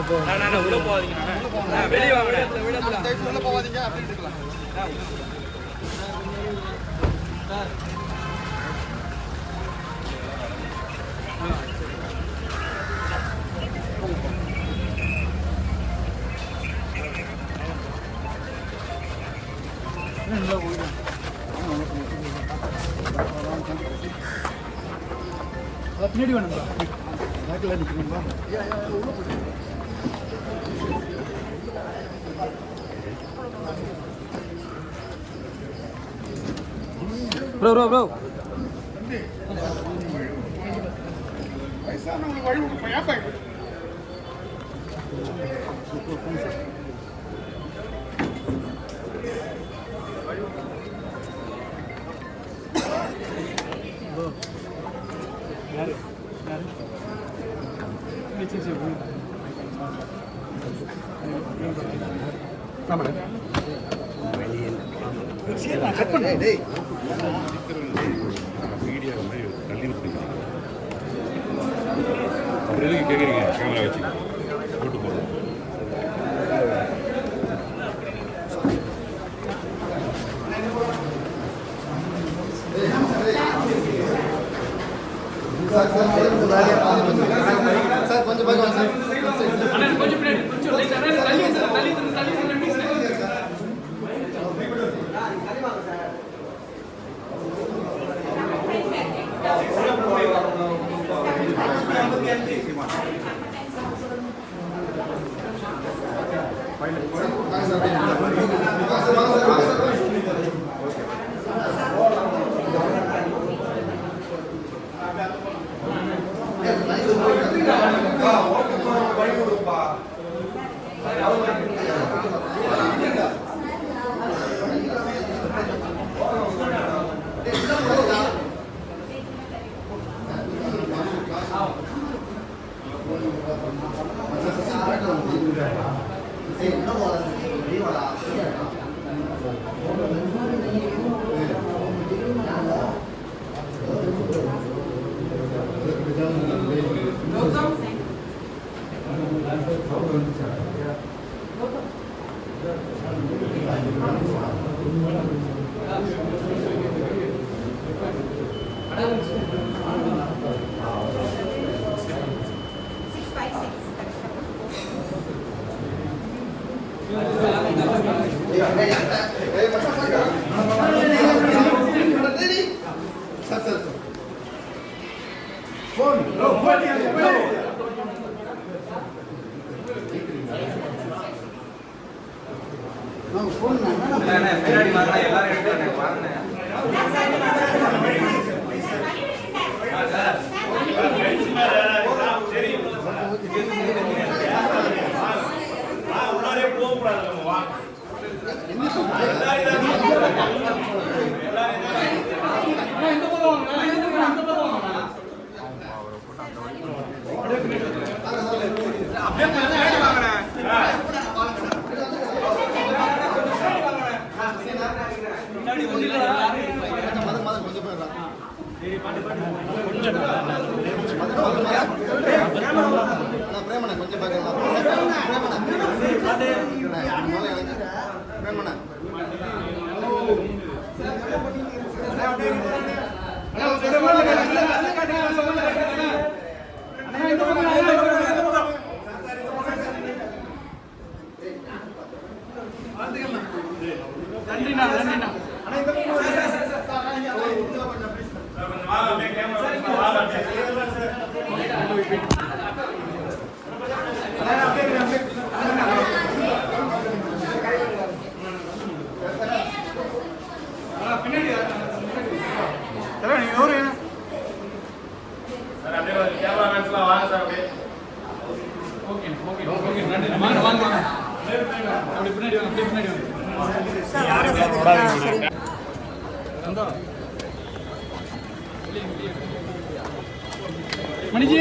உள்ள போவாதீங்க, வெளியே வாங்க, உள்ள போவாதீங்க அப்படின்னு இருக்கலாம். பின்னாடி வேணுங்களா? பேக்கில் நிற்கணுங்களா? ப்ரோ ப்ரோ ப்ரோ வயசானவங்களுக்கு வழி கொடுப்போம். ஏன் பாய் மீடியா மாதிரி தள்ளி விட்டுருக்காங்க. அப்புறம் எதுக்கு கேட்குறீங்க? கேமரா வச்சு போட்டு போடுறோம். சார் கொஞ்சம் பார்க்கலாம் சார். கொஞ்சம் பின்னாடி கொஞ்சம் தள்ளி பின்னாடி வாங்க, எல்லாரும் எடுத்து பாருங்க. பிரேமண்ணா கொஞ்சம் பார்க்கலாம். பிரேமண்ணா நன்றிண்ணா நன்றிண்ணா. மணிஜி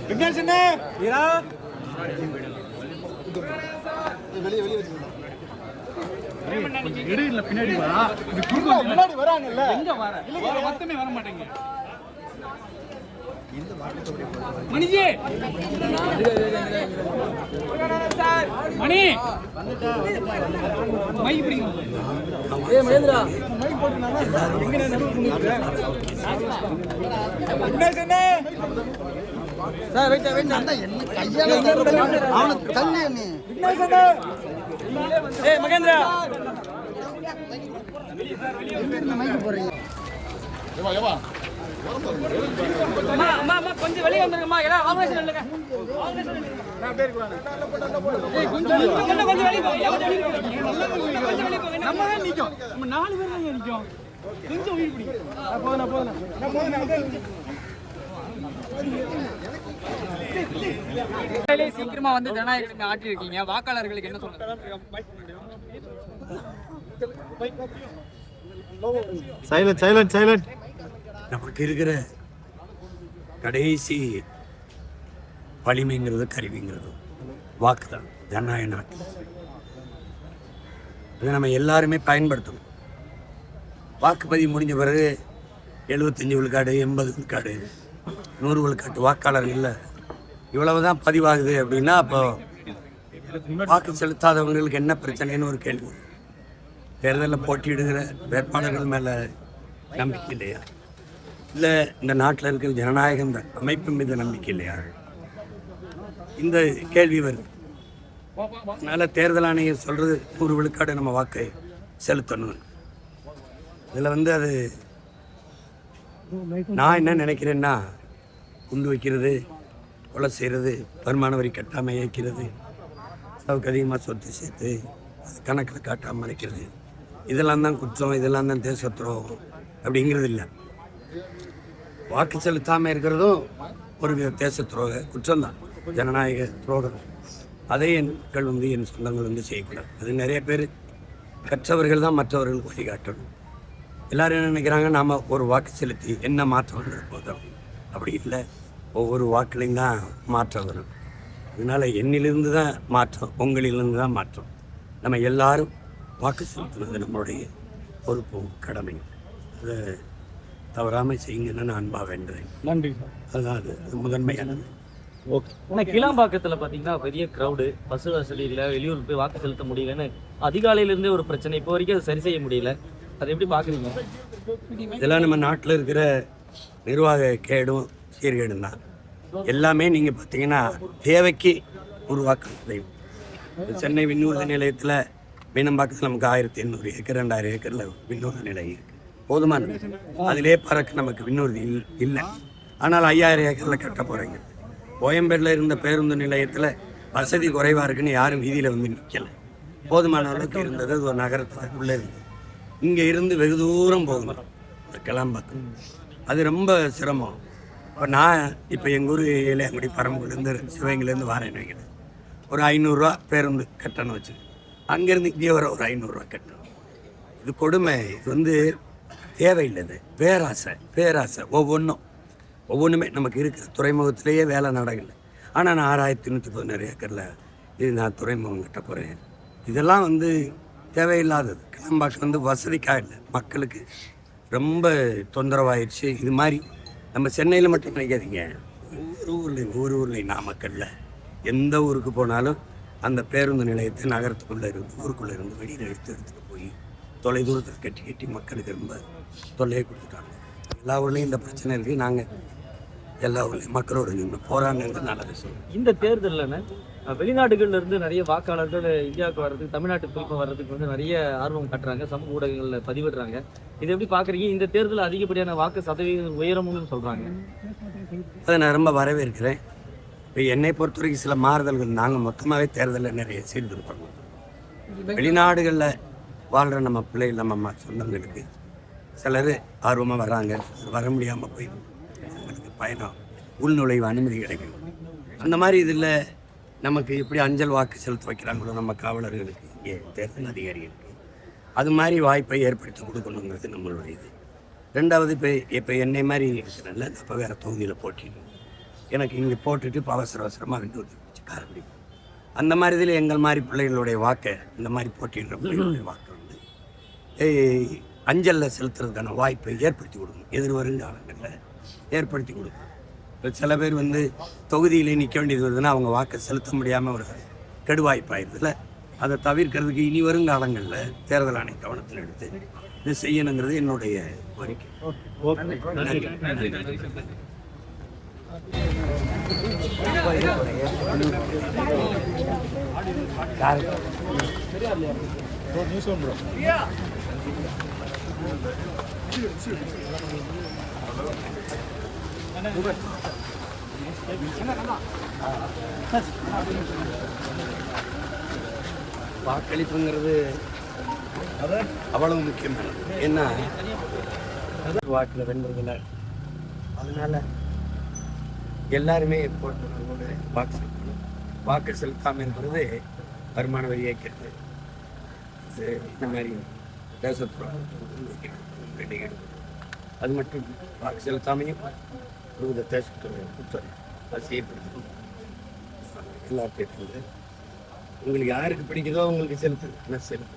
விக்னேஷ் என்ன வீரா வெளியே வெளியே வச்சுக்கணும். இடையில பின்னாடி வா. இது குறுக்க முன்னாடி வராங்கல்ல. எங்க வர? இல்ல மொத்தமே வர மாட்டேங்க. மணிஜி மணி மை பிடிக்கும். மகேந்திரா சார் வெயிட் வெயிட் அவனுக்கு தள்ளி நீ மகேந்திரா மைக்கு போடுறீங்க அம்மா அம்மா அம்மா கொஞ்சம் வெளியே வந்துருங்கம்மா. எல்லாம் ஆபரேஷன் இல்லைங்க. கொஞ்சம் வெளியே போங்க. நம்ம தான் நிற்கும். நம்ம 4 பேர் தான் நிற்கும். கொஞ்சம் உயிர் பிடிக்கும். போதும். சீக்கிரமா வந்து ஜனநாயகத்தை ஆட்டி இருக்கீங்க. வாக்காளர்களுக்கு என்ன சொல்லுங்க? சைலண்ட் நமக்கு இருக்கிற கடைசி வலிமைங்கிறது கருவிங்கிறது வாக்கு தான் ஜனநாயக நாட்டில். அதை நம்ம எல்லாருமே பயன்படுத்தணும். வாக்குப்பதிவு முடிஞ்ச பிறகு 75 விழுக்காடு 80 விழுக்காடு 100 விழுக்காட்டு வாக்காளர்கள் இவ்வளவு தான் பதிவாகுது அப்படின்னா அப்போ வாக்கு செலுத்தாதவங்களுக்கு என்ன பிரச்சனைன்னு ஒரு கேள்வி. தேர்தலில் போட்டியிடுகிற வேட்பாளர்கள் மேலே நம்பிக்கை இல்லையா? இல்லை இந்த நாட்டில் இருக்கிற ஜனநாயகம் இந்த அமைப்பு மீது நம்பிக்கை இல்லையா? இந்த கேள்வி வருது. அதனால் தேர்தல் ஆணையம் சொல்கிறது 100 விழுக்காடு நம்ம வாக்கை செலுத்தணும். இதில் வந்து அது நான் என்ன நினைக்கிறேன்னா, குண்டு வைக்கிறது, கொலை செய்கிறது, வருமான வரி கட்டாமல் இயக்கிறது, அளவுக்கு அதிகமாக சொத்து சேர்த்து அது கணக்கில் காட்டாமல் மறைக்கிறது, இதெல்லாம் தான் குற்றம், இதெல்லாம் தான் தேச துரோகம் அப்படிங்கிறது இல்லை. வாக்கு செலுத்தாமல் இருக்கிறதும் ஒரு வித தேச துரோக குற்றம்தான், ஜனநாயக துரோகம். அதை என் மக்கள் வந்து என் சொந்தங்கள் வந்து செய்யக்கூடாது. அது நிறைய பேர் கற்றவர்கள் தான் மற்றவர்களுக்கு வழிகாட்டணும். எல்லோரும் என்ன நினைக்கிறாங்க, நாம் ஒரு வாக்கு செலுத்தி என்ன மாற்றம் போதும். அப்படி இல்லை, ஒவ்வொரு வாக்குலையும் தான் மாற்றம் வரும். அதனால் என்னிலிருந்து தான் மாற்றம், உங்களிலிருந்து தான் மாற்றம். நம்ம எல்லாரும் வாக்கு செலுத்துனது நம்மளுடைய பொறுப்பும் கடமையும். அதை தவறாமல் செய்யுங்கன்னு நான் அன்பாக வேண்டுறேன். நன்றி. அதுதான் அது முதன்மையானது. ஓகே. ஆனால் கிளாம்பாக்கத்தில் பார்த்தீங்கன்னா பெரிய க்ரௌடு, பஸ் வசதி இல்லை, வெளியூர் போய் வாக்கு செலுத்த முடியலன்னு அதிகாலையிலேருந்தே ஒரு பிரச்சனை. இப்போ வரைக்கும் அதை சரி செய்ய முடியல. அதை எப்படி பார்க்குறீங்க? இதெல்லாம் நம்ம நாட்டில் இருக்கிற நிர்வாக கேடும் சீர்கேடும் தான். எல்லாமே நீங்கள் பார்த்தீங்கன்னா தேவைக்கு உருவாக்குறது. சென்னை விண்ணூர்தி நிலையத்தில் மீனம்பாக்கத்தில் நமக்கு 1800 ஏக்கர் 2000 ஏக்கரில் விண்ணூர்தி நிலையம் இருக்குது, போதுமானது. அதிலே பறக்க நமக்கு விண்ணூர்தி இல்லை. ஆனால் 5000 ஏக்கரில் கட்ட போகிறீங்க. கோயம்பேடில் இருந்த பேருந்து நிலையத்தில் வசதி குறைவாக இருக்குன்னு யாரும் வீதியில் வந்து நிற்கலை. போதுமான அளவுக்கு இருந்தது. அது ஒரு நகரத்தில் உள்ளே இருந்தது. இங்கே இருந்து வெகு தூரம் போகணும் கிளம்பாக்கம். அது ரொம்ப சிரமம். இப்போ நான் இப்போ எங்கள் ஊர் இளையங்குடி பரம்பூர்லேருந்து சிவகங்கையிலேருந்து வரேன் வைக்கிறேன். ஒரு 500 பேருந்து கட்டணம் வச்சு அங்கேருந்து இங்கே வர ஒரு 500 கட்டணம். இது கொடுமை. இது வந்து தேவையில்லை. பேராசை ஒவ்வொன்றுமே நமக்கு இருக்கிற துறைமுகத்திலேயே வேலை நடக்கலை. ஆனால் நான் 6116 ஏக்கரில் இது நான் துறைமுகம் கட்ட போகிறேன். இதெல்லாம் வந்து தேவையில்லாதது. கிளம்பாக்கம் வந்து வசதிக்காக இல்லை, மக்களுக்கு ரொம்ப தொந்தரவாயிடுச்சு. இது மாதிரி நம்ம சென்னையில் மட்டும் நினைக்காதீங்க, ஒவ்வொரு ஊர்லேயும் நாமக்கல்ல எந்த ஊருக்கு போனாலும் அந்த பேருந்து நிலையத்தை நகரத்துக்குள்ளே இருந்து ஊருக்குள்ளே இருந்து வெளியில் எடுத்துகிட்டு போய் தொலை தூரத்தில் கட்டி மக்களுக்கு ரொம்ப தொல்லையை கொடுத்துட்டாங்க. எல்லா ஊர்லேயும் இந்த பிரச்சனை இருக்குது. நாங்கள் எல்லா ஊர்லேயும் மக்களோட நின்று போராடுறது நல்லது சொல்லுவோம். இந்த தேர்தலில் வெளிநாடுகள்ல இருந்து நிறைய வாக்காளர்கள் இந்தியாவுக்கு வர்றதுக்கு, தமிழ்நாட்டுக்கு குறிப்பாக வர்றதுக்கு வந்து நிறைய ஆர்வம் காட்டுறாங்க, சமூக ஊடகங்களில் பதிவிடுறாங்க. இதை எப்படி பார்க்குறீங்க? இந்த தேர்தலில் அதிகப்படியான வாக்கு சதவீதம் உயரமுன்னு சொல்கிறாங்க. அதை நான் ரொம்ப வரவேற்கிறேன். இப்போ என்னை பொறுத்த வரைக்கும் சில மாறுதல்கள், நாங்கள் மொத்தமாகவே தேர்தலில் நிறைய சீர்திருத்தம். வெளிநாடுகளில் வாழ்கிற நம்ம பிள்ளைகள், நம்ம சொந்தங்களுக்கு சிலர் ஆர்வமாக வர்றாங்க, வர முடியாமல் போய் அவங்களுக்கு பயணம் உள்நுழைவு அனுமதி கிடைக்கும். அந்த மாதிரி இதில் நமக்கு எப்படி அஞ்சல் வாக்கு செலுத்த வைக்கிறாங்களோ நம்ம காவலர்களுக்கு, இங்கே தேர்தல் அதிகாரிகளுக்கு, அது மாதிரி வாய்ப்பை ஏற்படுத்தி கொடுக்கணுங்கிறது நம்மளுடைய இது. ரெண்டாவது இப்போ என்னை மாதிரி இருக்கிறனால நான் இப்போ வேறு தொகுதியில் போட்டிடுவேன். எனக்கு இங்கே போட்டுட்டு இப்போ அவசரமாக விட்டு வச்சு காரப்படி. அந்த மாதிரி இதில் எங்கள் மாதிரி பிள்ளைகளுடைய வாக்கை, இந்த மாதிரி போட்டிடுற பிள்ளைகளுடைய வாக்கை வந்து அஞ்சலில் செலுத்துறதுக்கான வாய்ப்பை ஏற்படுத்தி கொடுக்கணும். எதிர்வரும் காலங்களில் ஏற்படுத்தி கொடுக்கணும். இப்போ சில பேர் வந்து தொகுதியிலே நிற்க வேண்டியது வருதுன்னா அவங்க வாக்கை செலுத்த முடியாமல் ஒரு கெடுவாய்ப்பாயிருதுல. அதை தவிர்க்கிறதுக்கு இனி வரும் காலங்களில் தேர்தல் ஆணையம் கவனத்தில் எடுத்து இது செய்யணுங்கிறது என்னுடைய கோரிக்கை. வாக்களிப்புங்கிறது அவ்வளவு முக்கியமானது. ஏன்னா வாக்கில் வென்றதில்லை, அதனால எல்லாருமே போட்டு வாக்கு செலுத்தாமல் இருக்கிறது வருமான வரி ஏற்கிறது, இந்த மாதிரி தேசத்துறை அது மட்டும் வாக்கு செலுத்தாமையும் இந்த தேசத்துறை அது செய்யப்படுது. எல்லாத்தையும் உங்களுக்கு யாருக்கு பிடிக்குதோ உங்களுக்கு செலுத்து செலுத்து,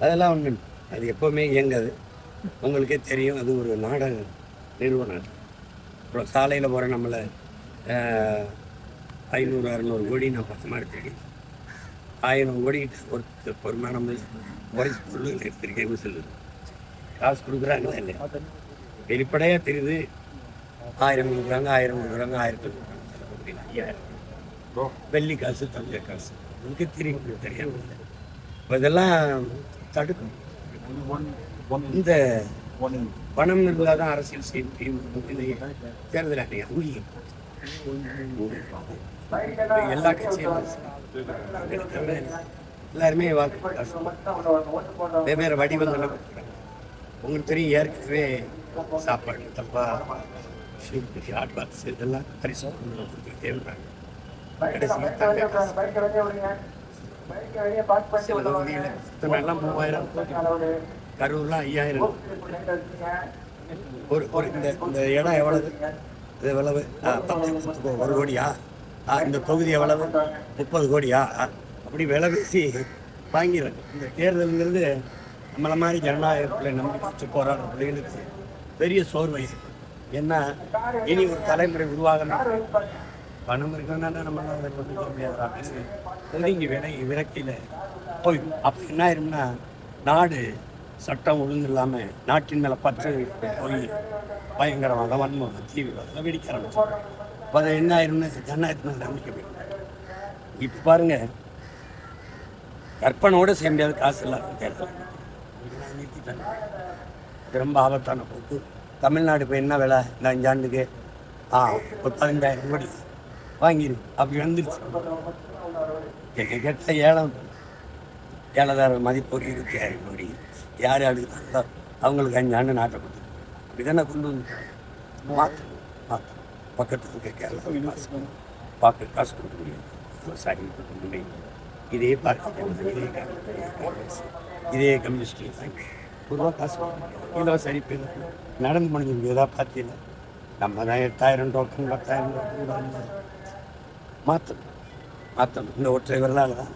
அதெல்லாம் ஒன்று அது எப்போவுமே இயங்காது. உங்களுக்கே தெரியும், அது ஒரு நாடக நிறுவனம். அப்புறம் சாலையில் போகிற நம்மளை 500-600 கோடி நான் பக்கமாக எடுத்திருக்கேன். 1000 கோடிக்கிட்ட ஒரு பொறுமையான உரைச்சி பொருள் எடுத்திருக்கேன்னு சொல்லுது. காசு கொடுக்குறாங்களா இல்லையா? வெளிப்படையாக தெரியுது. 1000 கொடுக்குறாங்க, 1000 கொடுக்குறாங்க, 1000 கொடுக்குறாங்க, 5000 வெள்ளி காசு, தங்க காசு உங்களுக்கு தெரியும், தெரியாமல் இல்லை. இப்போ இதெல்லாம் தடுக்கும். இந்த பணம் இருந்தால் தான் அரசியல் செய்ய முடியும். தேர்தல் ஆணையம் அங்கீகம் எல்லா கட்சியும் எல்லாருமே வெவ்வேறு வடிவங்களை கொடுக்குறாங்க. உங்களுக்கு தெரியும், ஏற்கனவே சாப்பாடு தப்பா ஹாட் பாக்ஸ் இதெல்லாம் பரிசு தேவைப்படுறாங்க. சில தொகுதியில் எல்லாம் 3000, கரூர்லாம் 5000. ஒரு இந்த இடம் எவ்வளவு, இது எவ்வளவு 1 கோடியா, இந்த தொகுதி எவ்வளவு 30 கோடியா, அப்படி விலை பேசி வாங்கிடுறாங்க. இந்த தேர்தலுங்கிறது நம்மளை மாதிரி ஜனநாயகத்தில் நம்பி போராடுற பிள்ளைகளுக்கு பெரிய சோர்வை. ஏன்னா இனி ஒரு தலைமுறை உருவாகணும், பணம் இருக்கிறதுனால நம்மளால் அதை பண்ணிக்க முடியாது அப்படின்னு இங்கே விரக்தியில் போயிடும். அப்போ என்ன ஆயிரும்னா நாடு சட்டம் ஒழுங்கு இல்லாமல் நாட்டின் மேலே பற்று போய் பயங்கரமாக வன்முறை தீவிரவாதம் வெடிக்க ஆரம்பிச்சோம். அப்போ அதை என்ன ஆயிரும்னா ஜனநாயகத்து மேலே நம்பிக்கை போயிடும். இப்போ பாருங்கள், கற்பனோடு செய்ய முடியாது, காசு இல்லாத தேர்தல் நிறுத்திட்டாங்க. இது ரொம்ப ஆபத்தான போக்கு. தமிழ்நாடு இப்போ என்ன விலை இந்த 5 ஆண்டுக்கு ஒரு 15,000 கோடி வாங்கிடு அப்படி வந்துருச்சு. கேட்டால் ஏழாயிரம் மதிப்பு ஒரு 20,000 கோடி. யார் யாருக்கு அவங்களுக்கு 5 ஆண்டு நாட்டை கொடுத்து அப்படி தானே கொண்டு வந்து மாற்றணும். பக்கத்தில் இருக்க கேரளா காசு கொடுக்க முடியும், விவசாயி கொடுக்க முடியும். இதே பார்க்க இதே கம்யூனிஸ்ட் பொதுவாக காசு இதில் சரி நடந்து முடிஞ்சிருக்கு. ஏதாவது பார்த்தீங்க நம்ம தான் 8000 டோக்கன் 10,000 டோக்கன் மாற்றணும். இந்த ஒற்றை வரலாறு தான்.